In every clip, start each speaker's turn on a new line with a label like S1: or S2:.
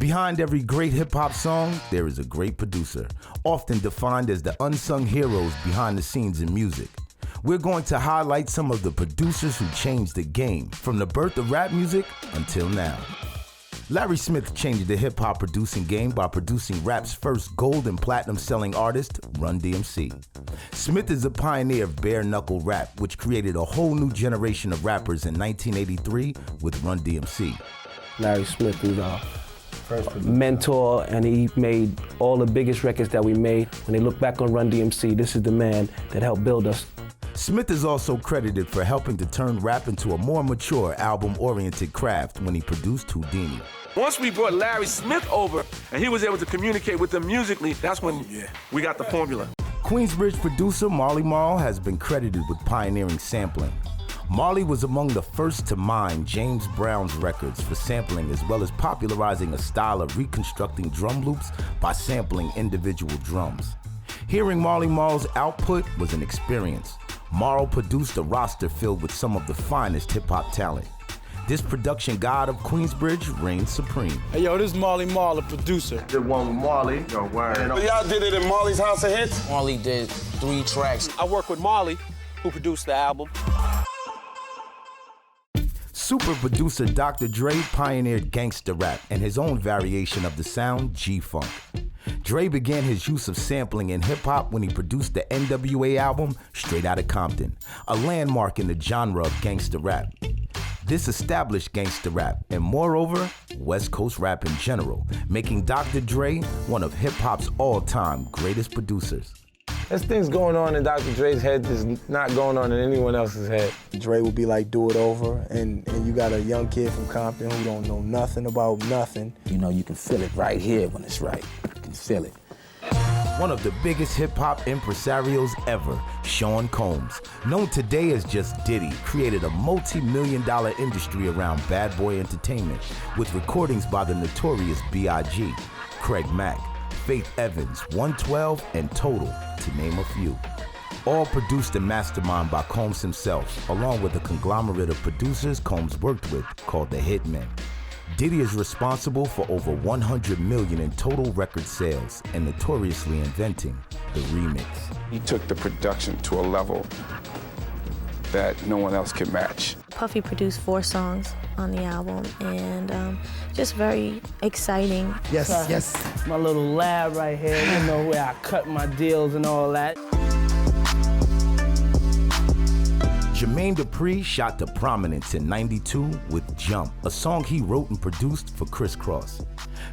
S1: Behind every great hip-hop song, there is a great producer, often defined as the unsung heroes behind the scenes in music. We're going to highlight some of the producers who changed the game, from the birth of rap music until now. Larry Smith changed the hip-hop producing game by producing rap's first gold and platinum selling artist, Run DMC. Smith is a pioneer of bare-knuckle rap, which created a whole new generation of rappers in 1983 with Run DMC.
S2: Larry Smith was our mentor, and he made all the biggest records that we made. When they look back on Run DMC, this is the man that helped build us.
S1: Smith is also credited for helping to turn rap into a more mature album-oriented craft when he produced Houdini.
S3: Once we brought Larry Smith over and he was able to communicate with them musically, that's when we got the formula.
S1: Queensbridge producer Marley Marl has been credited with pioneering sampling. Marley was among the first to mine James Brown's records for sampling, as well as popularizing a style of reconstructing drum loops by sampling individual drums. Hearing Marley Marl's output was an experience. Marl produced a roster filled with some of the finest hip-hop talent. This production god of Queensbridge reigns supreme.
S4: Hey, yo, this is Marley Marl, the producer.
S5: The one with Marley. Yo, word.
S6: Y'all did it in Marley's House of Hits?
S7: Marley did 3 tracks.
S4: I work with Marley, who produced the album.
S1: Super producer Dr. Dre pioneered gangsta rap and his own variation of the sound, G-Funk. Dre began his use of sampling in hip-hop when he produced the NWA album, Straight Outta Compton, a landmark in the genre of gangsta rap. This established gangsta rap and, moreover, West Coast rap in general, making Dr. Dre one of hip-hop's all-time greatest producers.
S8: There's things going on in Dr. Dre's head that's not going on in anyone else's head.
S9: Dre would be like, do it over, and you got a young kid from Compton who don't know nothing about nothing.
S7: You know, you can feel it right here when it's right. You can feel it.
S1: One of the biggest hip-hop impresarios ever, Sean Combs, known today as just Diddy, created a multi-million-dollar industry around Bad Boy Entertainment with recordings by the notorious B.I.G., Craig Mack, Faith Evans, 112, and Total, to name a few. All produced and masterminded by Combs himself, along with a conglomerate of producers Combs worked with called the Hitmen. Diddy is responsible for over 100 million in total record sales and notoriously inventing the remix.
S6: He took the production to a level that no one else could match.
S10: Puffy produced 4 songs on the album, and just very exciting.
S2: Yes, yes. My little lab right here, you know, where I cut my deals and all that.
S1: Jermaine Dupri shot to prominence in '92 with Jump, a song he wrote and produced for Criss Cross.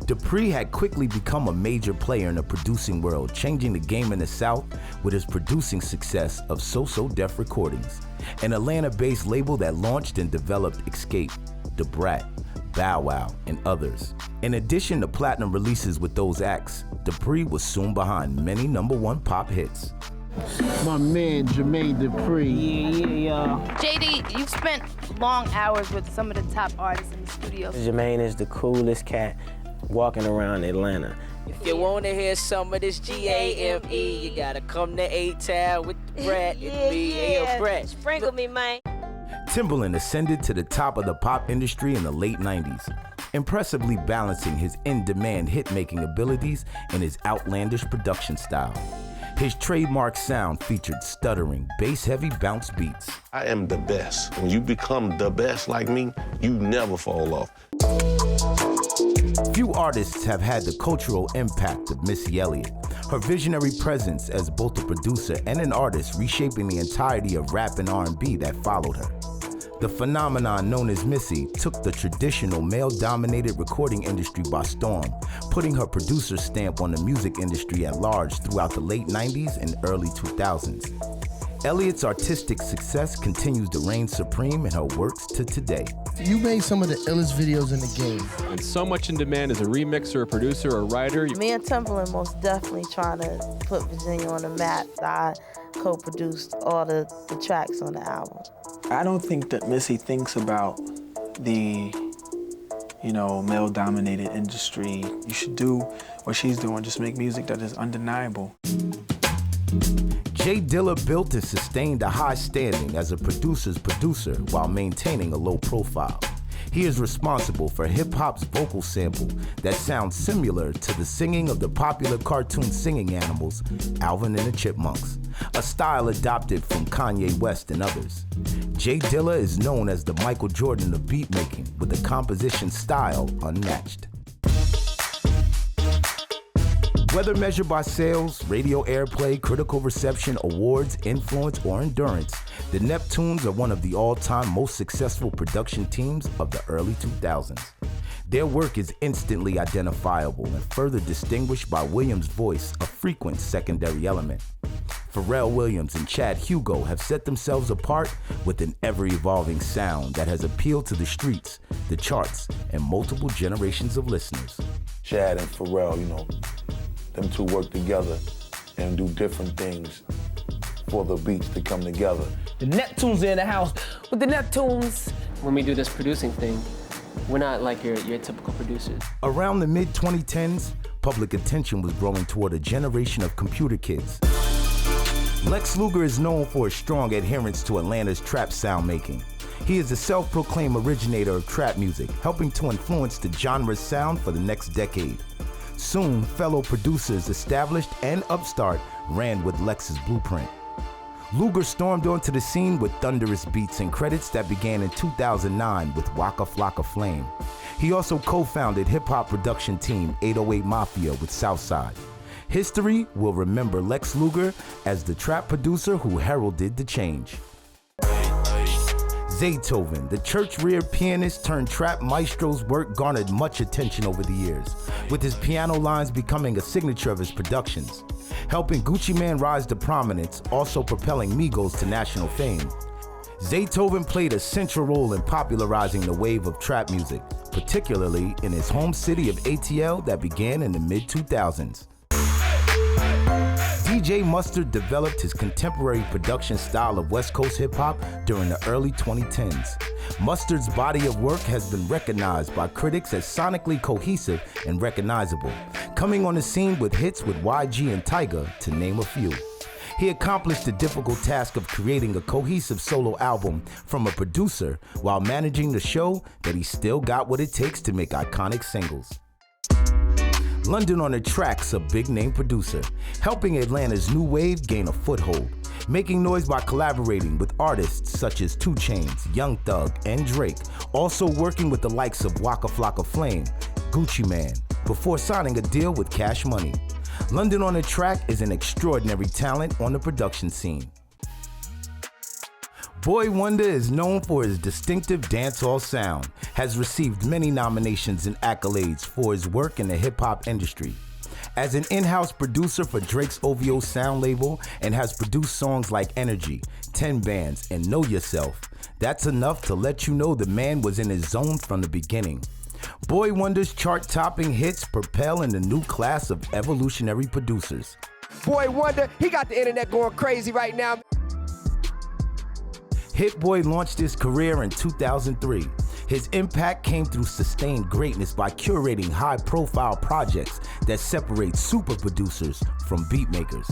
S1: Dupri had quickly become a major player in the producing world, changing the game in the South with his producing success of So Def Recordings, an Atlanta-based label that launched and developed Escape, Da Brat, Bow Wow, and others. In addition to platinum releases with those acts, Dupri was soon behind many #1 pop hits.
S2: My man, Jermaine Dupri. Yeah.
S11: JD, you've spent long hours with some of the top artists in the studio.
S2: Jermaine is the coolest cat walking around Atlanta.
S12: If you want to hear some of this G-A-M-E, you gotta come to A-Town with the Brat and me. Hey, yo, Brat.
S11: Sprinkle me, man.
S1: Timbaland ascended to the top of the pop industry in the late 90s, impressively balancing his in-demand hit-making abilities and his outlandish production style. His trademark sound featured stuttering, bass-heavy bounce beats.
S5: I am the best. When you become the best like me, you never fall off.
S1: Few artists have had the cultural impact of Missy Elliott. Her visionary presence as both a producer and an artist reshaping the entirety of rap and R&B that followed her. The phenomenon known as Missy took the traditional male-dominated recording industry by storm, putting her producer stamp on the music industry at large throughout the late 90s and early 2000s. Elliott's artistic success continues to reign supreme in her works to today.
S9: You made some of the illest videos in the game.
S13: And so much in demand as a remixer, a producer, a writer.
S14: Me and Timbaland most definitely trying to put Virginia on the map. I co-produced all the tracks on the album.
S15: I don't think that Missy thinks about the, male-dominated industry. You should do what she's doing, just make music that is undeniable.
S1: J Dilla built and sustained a high standing as a producer's producer while maintaining a low profile. He is responsible for hip-hop's vocal sample that sounds similar to the singing of the popular cartoon singing animals, Alvin and the Chipmunks, a style adopted from Kanye West and others. J Dilla is known as the Michael Jordan of beatmaking, with a composition style unmatched. Whether measured by sales, radio airplay, critical reception, awards, influence, or endurance, the Neptunes are one of the all-time most successful production teams of the early 2000s. Their work is instantly identifiable and further distinguished by Williams' voice, a frequent secondary element. Pharrell Williams and Chad Hugo have set themselves apart with an ever-evolving sound that has appealed to the streets, the charts, and multiple generations of listeners.
S16: Chad and Pharrell, them two work together and do different things for the beats to come together.
S17: The Neptunes are in the house with the Neptunes. When we do this producing thing, we're not like your typical producers.
S1: Around the mid-2010s, public attention was growing toward a generation of computer kids. Lex Luger is known for his strong adherence to Atlanta's trap sound making. He is a self-proclaimed originator of trap music, helping to influence the genre's sound for the next decade. Soon, fellow producers established and upstart ran with Lex's blueprint. Luger stormed onto the scene with thunderous beats and credits that began in 2009 with Waka Flocka Flame. He also co-founded hip-hop production team 808 Mafia with Southside. History will remember Lex Luger as the trap producer who heralded the change. Zaytoven, the church-reared pianist turned trap maestro's work garnered much attention over the years, with his piano lines becoming a signature of his productions, helping Gucci Mane rise to prominence, also propelling Migos to national fame. Zaytoven played a central role in popularizing the wave of trap music, particularly in his home city of ATL that began in the mid-2000s. DJ Mustard developed his contemporary production style of West Coast hip-hop during the early 2010s. Mustard's body of work has been recognized by critics as sonically cohesive and recognizable, coming on the scene with hits with YG and Tyga, to name a few. He accomplished the difficult task of creating a cohesive solo album from a producer while managing to show that he still got what it takes to make iconic singles. London on the Track's a big-name producer, helping Atlanta's new wave gain a foothold, making noise by collaborating with artists such as 2 Chainz, Young Thug, and Drake, also working with the likes of Waka Flocka Flame, Gucci Mane, before signing a deal with Cash Money. London on the Track is an extraordinary talent on the production scene. Boy Wonder is known for his distinctive dancehall sound, has received many nominations and accolades for his work in the hip-hop industry. As an in-house producer for Drake's OVO sound label and has produced songs like Energy, 10 Bands, and Know Yourself, that's enough to let you know the man was in his zone from the beginning. Boy Wonder's chart-topping hits propel in the new class of evolutionary producers.
S18: Boy Wonder, he got the internet going crazy right now.
S1: Hit-Boi launched his career in 2003. His impact came through sustained greatness by curating high-profile projects that separate super producers from beatmakers.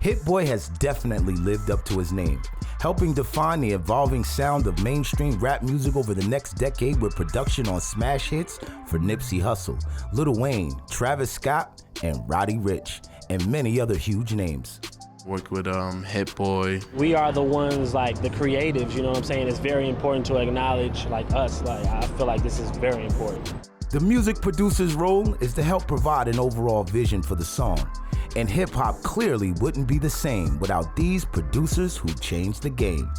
S1: Hit-Boi has definitely lived up to his name, helping define the evolving sound of mainstream rap music over the next decade with production on smash hits for Nipsey Hussle, Lil Wayne, Travis Scott, and Roddy Ricch, and many other huge names.
S19: Work with Hit-Boi.
S2: We are the ones, like the creatives, you know what I'm saying? It's very important to acknowledge us. I feel like this is very important.
S1: The music producer's role is to help provide an overall vision for the song. And hip-hop clearly wouldn't be the same without these producers who changed the game.